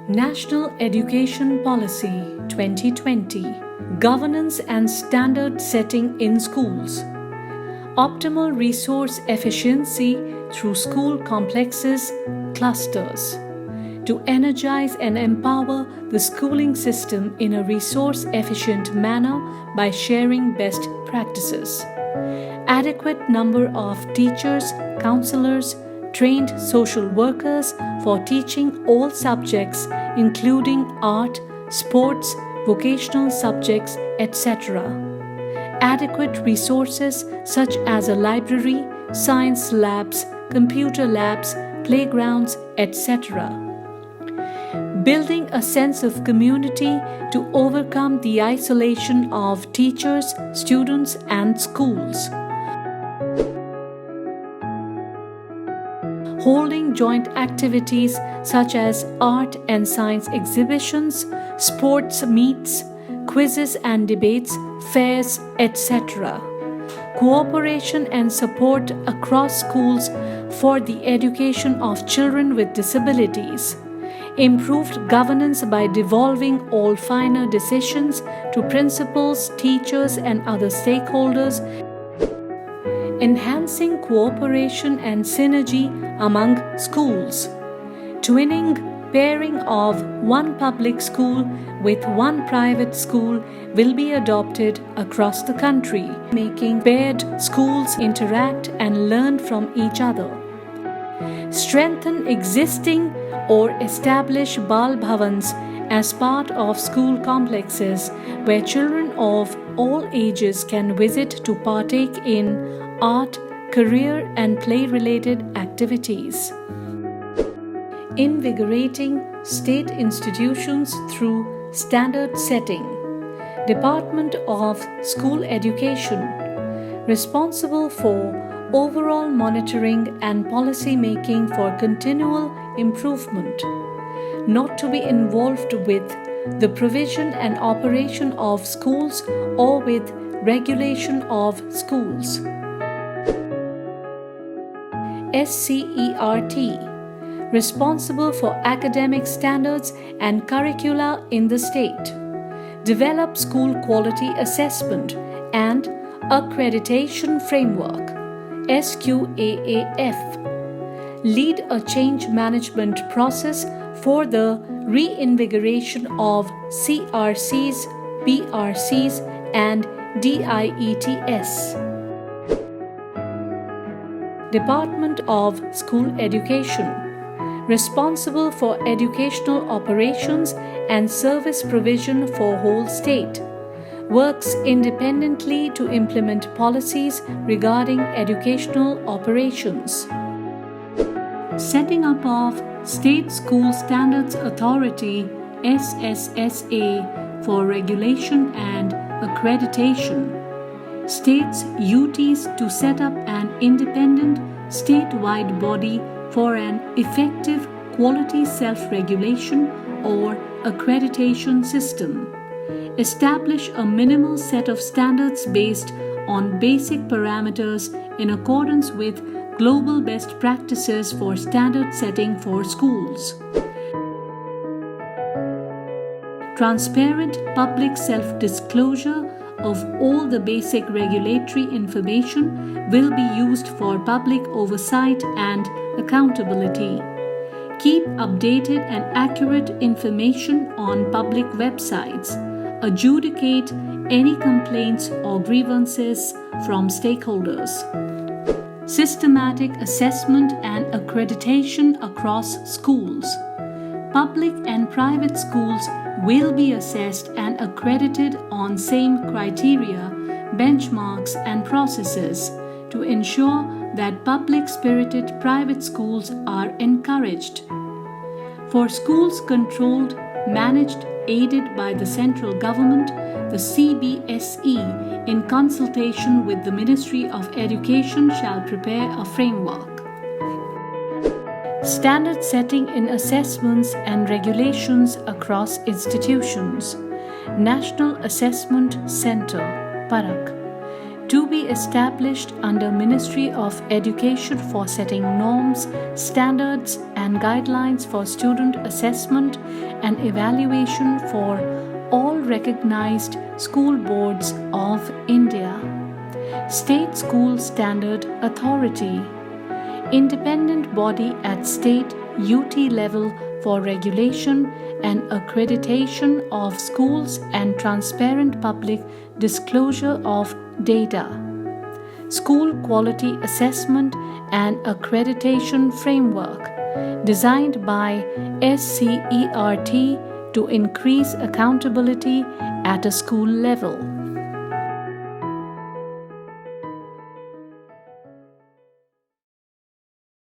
National Education Policy 2020 Governance and Standard Setting in Schools. Optimal resource efficiency through school complexes, clusters. To energize and empower the schooling system in a resource-efficient manner by sharing best practices. Adequate number of teachers, counselors, trained social workers for teaching all subjects including art, sports, vocational subjects, etc. Adequate resources such as a library, science labs, computer labs, playgrounds, etc. Building a sense of community to overcome the isolation of teachers, students, and schools. Holding joint activities such as art and science exhibitions, sports meets, quizzes and debates, fairs, etc. Cooperation and support across schools for the education of children with disabilities. Improved governance by devolving all final decisions to principals, teachers, and other stakeholders. Enhancing cooperation and synergy among schools. Twinning pairing of one public school with one private school will be adopted across the country, making paired schools interact and learn from each other. Strengthen existing or establish Bal Bhavans as part of school complexes where children of all ages can visit to partake in art, career and play-related activities. Invigorating state institutions through standard setting. Department of School Education, responsible for overall monitoring and policy making for continual improvement, not to be involved with the provision and operation of schools or with regulation of schools. SCERT, responsible for academic standards and curricula in the state. Develop school quality assessment and accreditation framework, SQAAF. Lead a change management process for the reinvigoration of CRCs, BRCs, and DIETS. Department of School Education, responsible for educational operations and service provision for whole state. Works independently to implement policies regarding educational operations. Setting up of State School Standards Authority SSSA for regulation and accreditation. States' duties to set up an independent statewide body for an effective quality self-regulation or accreditation system. Establish a minimal set of standards based on basic parameters in accordance with global best practices for standard setting for schools. Transparent public self-disclosure of all the basic regulatory information will be used for public oversight and accountability. Keep updated and accurate information on public websites. Adjudicate any complaints or grievances from stakeholders. Systematic assessment and accreditation across schools. Public and private schools will be assessed and accredited on same criteria, benchmarks, and processes to ensure that public-spirited private schools are encouraged. For schools controlled, managed, aided by the central government, the CBSE, in consultation with the Ministry of Education, shall prepare a framework. Standard setting in assessments and regulations across institutions. National Assessment Center, PARAK. to be established under Ministry of Education for setting norms, standards and guidelines for student assessment and evaluation for all recognized school boards of India. State School Standard Authority, independent body at state UT level for regulation and accreditation of schools and transparent public disclosure of data. School Quality Assessment and Accreditation Framework, designed by SCERT to increase accountability at a school level.